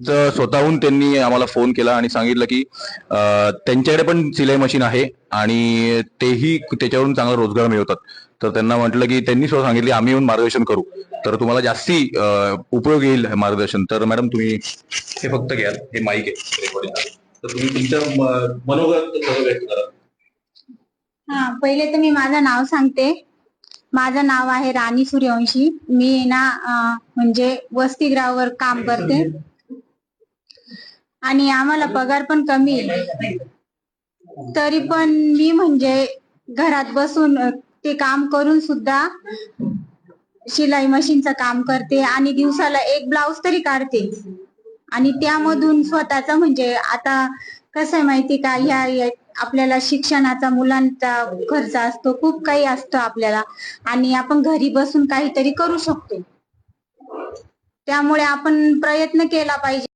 त्यांचं स्वतःहून त्यांनी आम्हाला फोन केला आणि सांगितलं की त्यांच्याकडे पण सिलाई मशीन आहे आणि तेही त्याच्यावरून चांगला रोजगार मिळवतात. तर त्यांना म्हटलं की त्यांनी स्वतः सांगितले आम्ही येऊन मार्गदर्शन करू, तर तुम्हाला जास्ती उपयोग येईल मार्गदर्शन. तर मॅडम तुम्ही हे फक्त घ्याल, हे माईक आहे रेकॉर्डिंग, तर तुम्ही तुमचं मनोगत व्यक्त करा. पहिले तर मी माझं नाव सांगते. माझं नाव आहे राणी सूर्यवंशी. मी ना म्हणजे वसतिगृहावर काम करते आणि आम्हाला पगार पण कमी आहे. तरी पण मी म्हणजे घरात बसून ते काम करून सुद्धा शिलाई मशीनचं काम करते आणि दिवसाला एक ब्लाऊज तरी काढते आणि त्यामधून स्वतःचा म्हणजे आता कसं आहे माहिती का, ह्या आपल्याला शिक्षणाचा मुलांचा खर्च असतो, खूप काही असतो आपल्याला आणि आपण घरी बसून काहीतरी करू शकतो. त्यामुळे आपण प्रयत्न केला पाहिजे.